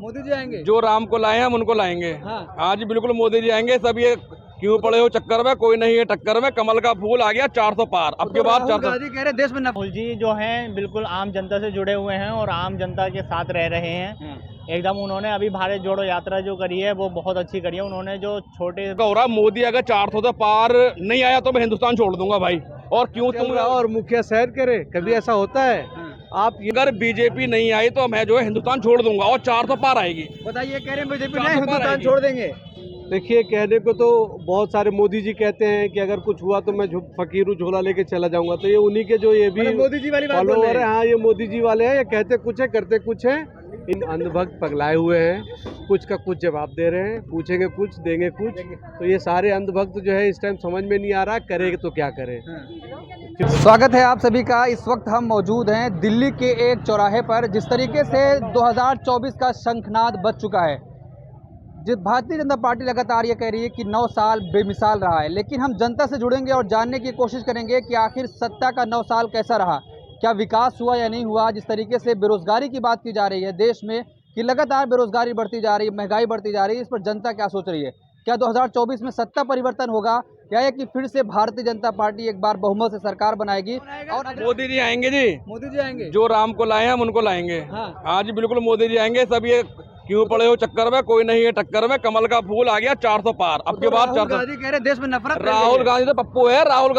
मोदी जी आएंगे। जो राम को लाए हैं हम उनको लाएंगे। हाँ। आज बिल्कुल मोदी जी आएंगे। सब ये क्यों पड़े हो चक्कर में, कोई नहीं है टक्कर में। कमल का फूल आ गया 400 पार। अब के बाद 400 गांधी कह रहे देश में राहुल जी जो हैं बिल्कुल आम जनता से जुड़े हुए हैं और आम जनता के साथ रह रहे हैं। एकदम उन्होंने अभी भारत जोड़ो यात्रा जो करी है वो बहुत अच्छी करी है। उन्होंने जो छोटे हो रहा, मोदी अगर 400 से पार नहीं आया तो मैं हिंदुस्तान छोड़ दूंगा भाई। और क्यों तुम और मुखिया सैर करे, कभी ऐसा होता है? आप अगर बीजेपी नहीं आई तो मैं जो है हिंदुस्तान छोड़ दूंगा और 400 पार आएगी। बताइए, कह रहे हैं बीजेपी 400 नहीं पार हिंदुस्तान आएगी। छोड़ देंगे। देखिए, कहने को तो बहुत सारे मोदी जी कहते हैं कि अगर कुछ हुआ तो मैं फकीरू झोला लेके चला जाऊंगा। तो ये उन्हीं के जो ये भी मोदी जी वाली बात बोल रहे फॉलोअर हैं। है। हाँ, ये मोदी जी वाले हैं। ये कहते कुछ है करते कुछ है। इन अंधभक्त पगलाए हुए हैं, कुछ का कुछ जवाब दे रहे हैं, पूछेंगे कुछ देंगे कुछ। तो ये सारे अंधभक्त जो है इस टाइम समझ में नहीं आ रहा करेंगे तो क्या करें। स्वागत है आप सभी का। इस वक्त हम मौजूद हैं दिल्ली के एक चौराहे पर। जिस तरीके से 2024 का शंखनाद बज चुका है, जिस भारतीय जनता पार्टी लगातार ये कह रही है कि 9 साल बेमिसाल रहा है, लेकिन हम जनता से जुड़ेंगे और जानने की कोशिश करेंगे कि आखिर सत्ता का 9 साल कैसा रहा, क्या विकास हुआ या नहीं हुआ। जिस तरीके से बेरोजगारी की बात की जा रही है देश में कि लगातार बेरोजगारी बढ़ती जा रही है, महंगाई बढ़ती जा रही है, इस पर जनता क्या सोच रही है। क्या 2024 में सत्ता परिवर्तन होगा या ये कि फिर से भारतीय जनता पार्टी एक बार बहुमत से सरकार बनाएगी। और मोदी जी आएंगे जी, मोदी जी आएंगे। जो राम को लाए हैं हम उनको लाएंगे। हाँ। आज बिल्कुल मोदी जी आएंगे। सब ये क्यों पड़े हो चक्कर में, कोई नहीं है टक्कर में। कमल का फूल आ गया 400 पार। अब के बाद 400। गांधी कह रहे देश में नफरत। राहुल गांधी तो पप्पू है। राहुल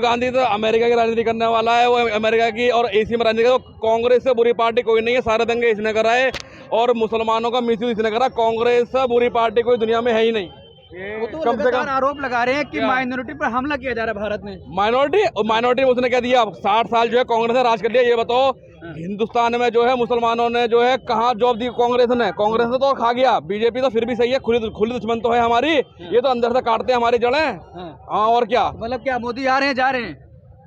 गांधी तो अमेरिका की राजनीति करने वाला है। वो अमेरिका की और एसी में राजनीति तो कांग्रेस से बुरी पार्टी कोई नहीं है। सारे दंगे इसने कराए और मुसलमानों का मिसयूज इसने करा। कांग्रेस से बुरी पार्टी कोई दुनिया में है ही नहीं। वो तो कम से कम आरोप लगा रहे हैं कि माइनॉरिटी पर हमला किया जा रहा है भारत में। माइनॉरिटी उसने क्या दिया? 60 साल जो है कांग्रेस ने राज कर लिया। ये बताओ, हिंदुस्तान में जो है मुसलमानों ने जो है कहाँ जॉब दी? कांग्रेस ने तो खा गया। बीजेपी तो फिर भी सही है, खुली दुश्मन तो है हमारी। ये तो अंदर से काटते हैं हमारी जड़ें। हाँ, और क्या मतलब क्या मोदी आ रहे हैं जा रहे हैं?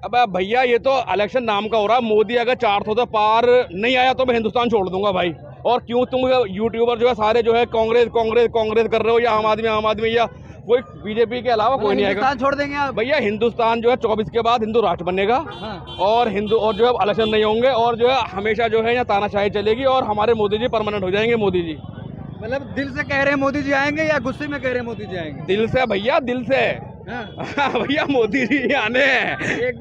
अब भैया ये तो इलेक्शन नाम का हो रहा है। मोदी अगर 400 से पार नहीं आया तो मैं हिंदुस्तान छोड़ दूंगा भाई। और क्यों तुम यूट्यूबर जो है सारे जो है कांग्रेस कर रहे हो, या आम आदमी या कोई बीजेपी के अलावा कोई नहीं आएगा। हिंदुस्तान छोड़ देंगे आप? भैया हिंदुस्तान जो है 24 के बाद हिंदू राष्ट्र बनेगा। और जो है इलेक्शन नहीं होंगे और जो है हमेशा जो है यहाँ तानाशाही चलेगी और हमारे मोदी जी परमानेंट हो जाएंगे। मोदी जी मतलब दिल से कह रहे हैं मोदी जी आएंगे या गुस्से में कह रहे हैं मोदी जी आएंगे? दिल से भैया, दिल से। भैया मोदी जी आने हैं। एक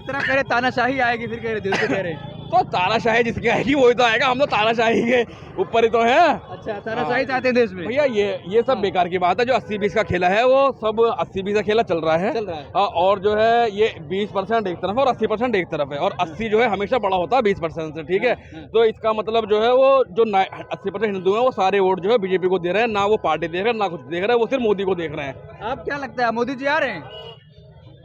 तरह कह रहे तानाशाही आएगी, फिर कह रहे दिल से कह रहे। तो तानाशाही जिसकी आएगी वही तो आएगा। हम तो तानाशाही के ऊपर ही तो है। अच्छा, तानाशाही चाहते हैं देश में? भैया ये सब बेकार की बात है। जो 80-20 का खेला है वो सब 80-20 का खेला चल रहा है। और जो है ये 20% एक तरफ और 80% एक तरफ है। और 80 जो है हमेशा बड़ा होता है 20% से, ठीक है। तो इसका मतलब जो है वो जो 80% हिंदू है वो सारे वोट जो है बीजेपी को दे रहे हैं। ना वो पार्टी देख रहे हैं, ना कुछ देख रहे हैं, वो सिर्फ मोदी को देख रहे हैं। आप क्या लगता है मोदी जी आ रहे हैं?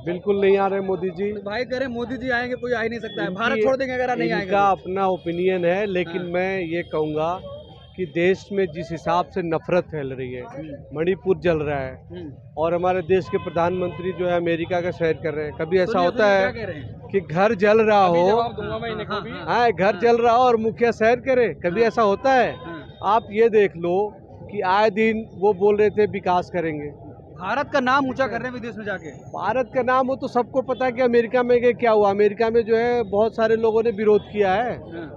बिल्कुल नहीं आ रहे मोदी जी। तो भाई कह रहे मोदी जी आएंगे, कोई आ ही नहीं सकता है। भारत छोड़ देंगे अगर नहीं आएंगे। इनका अपना ओपिनियन है, लेकिन मैं ये कहूँगा कि देश में जिस हिसाब से नफरत फैल रही है, मणिपुर जल रहा है और हमारे देश के प्रधानमंत्री जो है अमेरिका का सैर कर रहे हैं। कभी ऐसा होता है कि घर जल रहा हो, हाँ घर जल रहा हो और मुखिया सैर करे? कभी ऐसा होता है? आप ये देख लो कि आए दिन वो बोल रहे थे विकास करेंगे। भारत का नाम ऊंचा कर रहे हैं विदेश में जाके। भारत का नाम हो तो सबको पता है कि अमेरिका में क्या हुआ। अमेरिका में जो है बहुत सारे लोगों ने विरोध किया है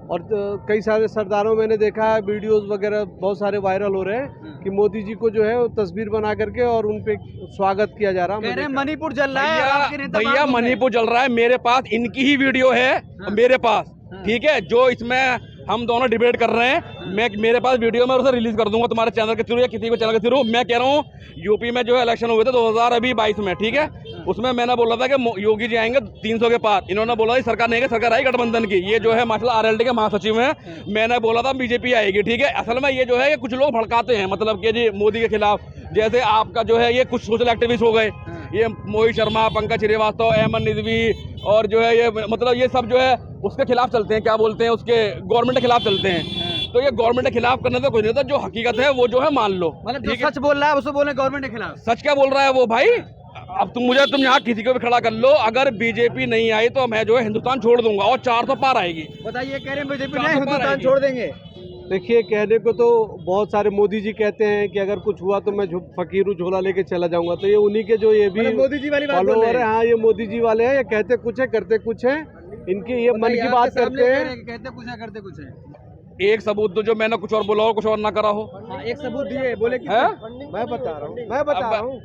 और कई सारे सरदारों मैंने देखा है, वीडियोस वगैरह बहुत सारे वायरल हो रहे हैं कि मोदी जी को जो है वो तस्वीर बना करके और उन पे स्वागत किया जा रहा है। मणिपुर जल रहा है भैया, मणिपुर जल रहा है। मेरे पास इनकी ही वीडियो है मेरे पास, ठीक है। जो इसमें हम दोनों डिबेट कर रहे हैं, मेरे पास वीडियो में उसे रिलीज कर दूंगा तुम्हारे चैनल के थ्रू या किसी को चैनल के थ्रू। मैं कह रहा हूँ यूपी में जो है इलेक्शन हुए थे 2022 में, ठीक है। उसमें मैंने बोला था कि योगी जी आएंगे 300 के पार। इन्होंने बोला था सरकार नहीं है, सरकार आई गठबंधन की। ये जो है माशाल्लाह आरएलडी के महासचिव हैं। मैंने बोला था बीजेपी आएगी, ठीक है। असल में ये जो है ये कुछ लोग भड़काते हैं, मतलब कि जी मोदी के खिलाफ। जैसे आपका जो है ये कुछ सोशल एक्टिविस्ट हो गए, ये मोहित शर्मा, पंकज श्रीवास्तव, अहमद निजवी और जो है ये मतलब ये सब जो है उसके खिलाफ चलते हैं। क्या बोलते हैं, उसके गवर्नमेंट के खिलाफ चलते हैं। तो ये गवर्नमेंट के खिलाफ करने से कुछ नहीं होता। जो हकीकत है वो जो है मान लो। मतलब जो सच बोल रहा है उसको बोले गवर्नमेंट के खिलाफ। सच क्या बोल रहा है वो भाई? अब तुम यहाँ किसी को भी खड़ा कर लो। अगर बीजेपी नहीं आई तो मैं जो है हिंदुस्तान छोड़ दूंगा और 400 पार आएगी। बताइए, कह रहे हैं बीजेपी नहीं हिंदुस्तान छोड़ देंगे। देखिए, कहने को तो बहुत सारे मोदी जी कहते हैं कि अगर कुछ हुआ तो मैं फकीरू झोला लेके चला जाऊंगा। तो ये उन्हीं के जो ये भी मोदी जी वाली बात फॉलोअर है। हाँ, ये मोदी जी वाले हैं। ये कहते कुछ है करते कुछ है। इनकी ये मन की बात करते हैं। कहते कुछ है करते कुछ है। एक सबूत दो जो मैंने कुछ और बोला हो, कुछ और ना करा हो। हाँ, एक सबूत दिए, बोले कि है मैं बता रहा हूँ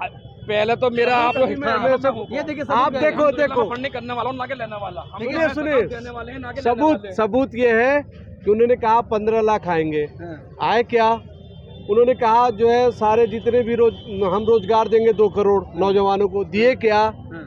पहले तो मेरा आप ये देखिए सबूत आप क्या है? देखो फंडिंग करने वाला हूँ ना के लेने वाला। हम ठीक तो है, पैसा सुनिए, देने वाले हैं, ना के लेने वाले। सबूत ये है कि उन्होंने कहा 15 लाख आएंगे। हाँ, आए क्या? उन्होंने कहा जो है सारे जितने भी हम रोजगार देंगे 2 करोड़ नौजवानों को, दिए क्या? हाँ,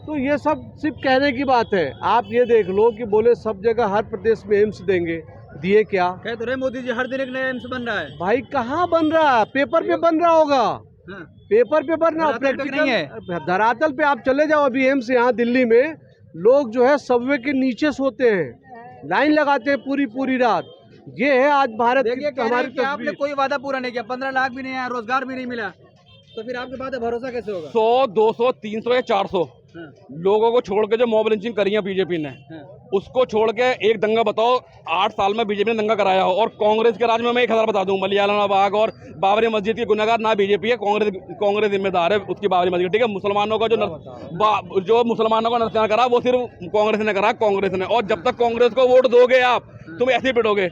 तो ये सब सिर्फ कहने की बात है। आप ये देख लो कि बोले सब जगह हर प्रदेश में एम्स देंगे, दिए क्या? कह तो रहे मोदी जी हर दिन एक नया एम्स बन रहा है। भाई कहाँ बन रहा है? पेपर पे बन रहा होगा, हाँ, पेपर पे बन रहा हो, धरातल पे नहीं प्रैक्टिकल धरातल पे आप चले जाओ। अभी एम्स यहाँ दिल्ली में लोग जो है सबवे के नीचे सोते हैं, लाइन लगाते हैं पूरी रात। ये है आज भारत देखिए की कह रहे हमारी हैं कि आपने तस्वीर। कोई वादा पूरा नहीं किया, 15 लाख भी नहीं आया, रोजगार भी नहीं मिला, तो फिर आपके बात है भरोसा कैसे होगा? 100, 200, 300 या 400 हाँ, लोगों को छोड़ के जो मॉब लिंचिंग करी है बीजेपी ने, हाँ, उसको छोड़ के एक दंगा बताओ 8 साल में बीजेपी ने दंगा कराया हो। और कांग्रेस के राज में मैं 1000 बता दूं, मलियाला बाग और बाबरी मस्जिद की गुनहगार ना बीजेपी है, कांग्रेस जिम्मेदार है उसकी बाबरी मस्जिद। ठीक है, मुसलमानों का जो मुसलमानों का नृत्य करा वो सिर्फ कांग्रेस ने करा, कांग्रेस ने। और जब तक कांग्रेस को वोट दोगे आप, तुम ऐसे ही पिटोगे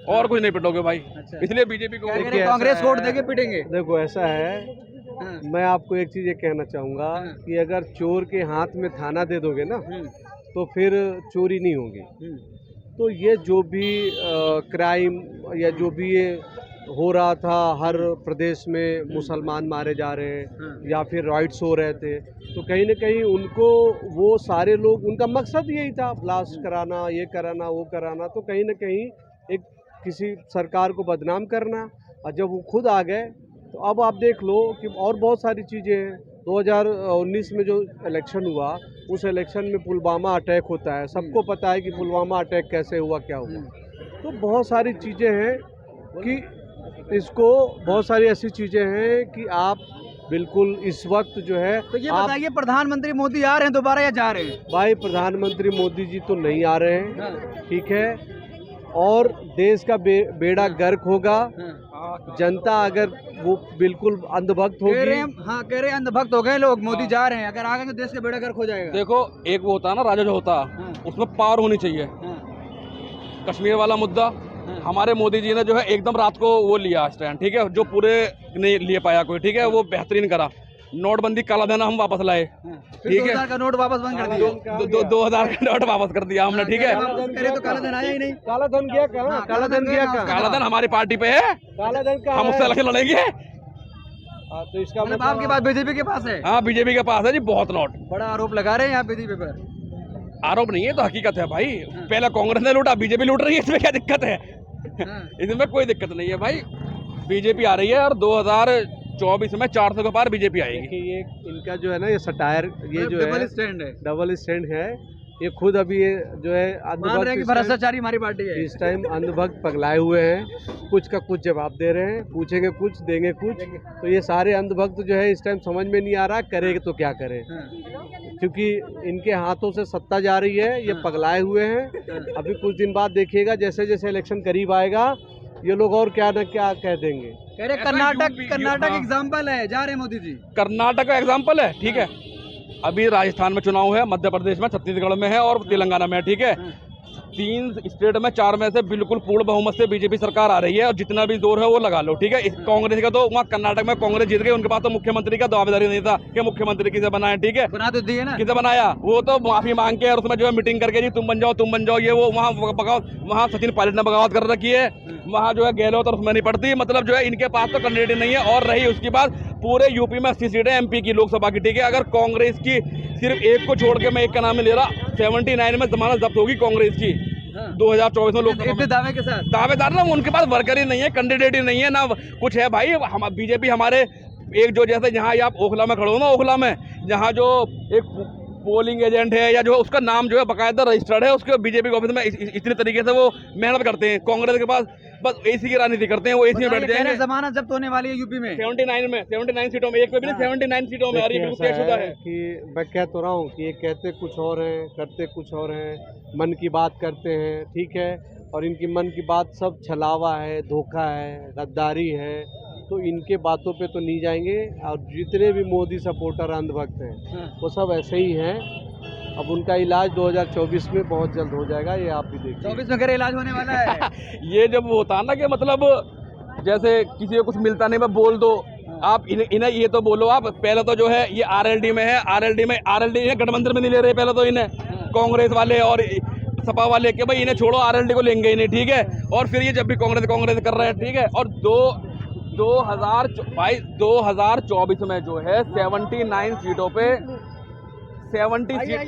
और कुछ नहीं पिटोगे भाई। अच्छा। इसलिए बीजेपी को कह रहे देखिए, हैं कांग्रेस ऐसा वोट है- देके पिटेंगे। देखो ऐसा है, हाँ, मैं आपको एक चीज ये कहना चाहूंगा हाँ। कि अगर चोर के हाथ में थाना दे दोगे ना हम्म, तो फिर चोरी नहीं होगी। हम्म, तो ये जो भी क्राइम या जो भी ये हो रहा था, हर प्रदेश में मुसलमान मारे जा रहे हैं हाँ, या फिर राइट्स हो रहे थे, तो कहीं ना कहीं उनको वो सारे लोग, उनका मकसद यही था ब्लास्ट कराना, ये कराना, वो कराना। तो कहीं ना कहीं एक किसी सरकार को बदनाम करना। और जब वो खुद आ गए तो अब आप देख लो कि और बहुत सारी चीज़ें हैं। 2019 में जो इलेक्शन हुआ, उस इलेक्शन में पुलवामा अटैक होता है, सबको पता है कि पुलवामा अटैक कैसे हुआ, क्या हुआ। तो बहुत सारी चीज़ें हैं कि इसको, बहुत सारी ऐसी चीज़ें हैं कि आप बिल्कुल इस वक्त जो है तो ये आप, बताइए प्रधानमंत्री मोदी आ रहे हैं दोबारा या जा रहे हैं? भाई प्रधानमंत्री मोदी जी तो नहीं आ रहे हैं, हाँ, ठीक है, और देश का बेड़ा गर्क होगा। हाँ। जनता अगर वो बिल्कुल अंधभक्त कह रहे होगी। हैं, हाँ कह रहे हैं अंधभक्त हो गए लोग, मोदी जा रहे हैं, अगर आ गए तो देश का बेड़ा गर्क हो जाएगा। देखो, एक वो होता है ना राजा जो होता है, हाँ, उसमें पावर होनी चाहिए। हाँ, कश्मीर वाला मुद्दा हाँ। हमारे मोदी जी ने जो है एकदम रात को वो लिया स्टैंड, ठीक है, जो पूरे नहीं ले पाया कोई, ठीक है, वो बेहतरीन करा। नोटबंदी काला धन हम वापस लाए, हाँ। ठीक है। 2000 का नोट वापस बंद कर दिया। 2000 का नोट वापस कर दिया हमने, ठीक है। वापस करे तो काला धन आया ही नहीं। काला धन गया कहाँ? हाँ, काला धन गया कहाँ? काला धन हमारी पार्टी पे है, काला धन कहाँ हम उससे है? इलेक्शन लड़ेंगे। तो इसका मतलब आपके पास बीजेपी के पास है? हाँ, बीजेपी के पास है जी बहुत नोट। बड़ा आरोप लगा रहे हैं यहाँ बीजेपी पर। आरोप नहीं है तो हकीकत है भाई। पहले कांग्रेस ने लूटा, बीजेपी लूट रही है, इसमें क्या दिक्कत है? हाँ। इसमें कोई दिक्कत नहीं है भाई। बीजेपी आ रही है और 2024 में 400 के पार बीजेपी आएगी। देखिए ये इनका जो है ना, ये सटायर, ये जो डबल है स्टैंड है। डबल स्टैंड है। ये खुद अभी ये जो है मान रहे हैं कि इस टाइम- भ्रष्टाचारी हमारी पार्टी है। इस टाइम अंधभक्त पगलाए हुए हैं, कुछ का कुछ जवाब दे रहे हैं, पूछेंगे कुछ देंगे कुछ। तो ये सारे अंधभक्त जो है इस टाइम समझ में नहीं आ रहा करें तो क्या करें, हाँ, क्योंकि इनके हाथों से सत्ता जा रही है। ये पगलाए हुए हैं। अभी कुछ दिन बाद देखिएगा, जैसे जैसे इलेक्शन करीब आएगा ये लोग और क्या न क्या कह देंगे। कह रहे ऐसा कर्नाटक हाँ। एग्जाम्पल है, जा रहे हैं मोदी जी। कर्नाटक का एग्जाम्पल है, ठीक है। अभी राजस्थान में चुनाव है, मध्य प्रदेश में, छत्तीसगढ़ में है और तेलंगाना में है, ठीक है। 3 स्टेट में 4 में से बिल्कुल पूर्ण बहुमत से बीजेपी सरकार आ रही है और जितना भी जोर है वो लगा लो, ठीक है। इस कांग्रेस का तो वहाँ कर्नाटक में कांग्रेस जीत गई, उनके पास तो मुख्यमंत्री का दावेदारी नहीं था कि मुख्यमंत्री किसे बनाए, ठीक है। बना तो दिए ना। किसे बनाया? वो तो माफी मांग के और उसमें जो है मीटिंग करके जी तुम बन जाओ ये वो, वहाँ बगावत, वहाँ सचिन पायलट ने बगावत कर रखी है, वहाँ जो है गहलोत और उसमें नहीं पड़ती। मतलब जो है इनके पास तो कैंडिडेट नहीं है। और रही उसकी बात, पूरे यूपी में 80 सीटें एमपी की लोकसभा की, ठीक है। अगर कांग्रेस की सिर्फ एक को छोड़ के मैं एक का नाम ले रहा, 79 में जमानत जब्त होगी कांग्रेस की 2024 में लोकसभा इतने दावे के साथ। दावेदार ना, उनके पास वर्कर ही नहीं है, कैंडिडेट ही नहीं है ना कुछ है भाई। हम बीजेपी हमारे एक जो जैसे यहाँ आप ओखला में खड़े हो ना, ओखला में जहाँ जो एक पोलिंग एजेंट है या जो उसका नाम जो है बाकायदा रजिस्टर्ड है, उसके बीजेपी ऑफिस में इतने तरीके से वो मेहनत करते हैं। कांग्रेस के पास बस एसी की राजनीति करते हैं, वो एसी में बैठ जाएंगे। जमानत जब्त होने वाली है यूपी में 79 सीटों में, एक पे भी नहीं, 79 सीटों में। देखिए, बिल्कुल ऐसा तयशुदा है है। कि मैं कह तो रहा हूँ कि ये कहते कुछ और हैं, करते कुछ और हैं, मन की बात करते हैं, ठीक है। और इनकी मन की बात सब छलावा है, धोखा है, गद्दारी है। तो इनके बातों पे तो नहीं जाएंगे। और जितने भी मोदी सपोर्टर अंधभक्त हैं वो सब ऐसे ही हैं। अब उनका इलाज 2024 में बहुत जल्द हो जाएगा, ये आप भी देखिए। 24 में करे इलाज होने वाला है। ये जब होता ना कि मतलब जैसे किसी को कुछ मिलता नहीं, मैं बोल दो आप इन्हें ये तो बोलो आप पहले तो जो है ये आरएलडी में है, आरएलडी इन्हें गठबंधन में नहीं ले रहे पहले तो इन्हें कांग्रेस वाले और सपा वाले के भाई इन्हें छोड़ो, आरएलडी को लेंगे इन्हें, ठीक है। और फिर ये जब भी कांग्रेस कर रहे हैं, ठीक है। और 2024 में जो है 79 सीटों पे 70 सीट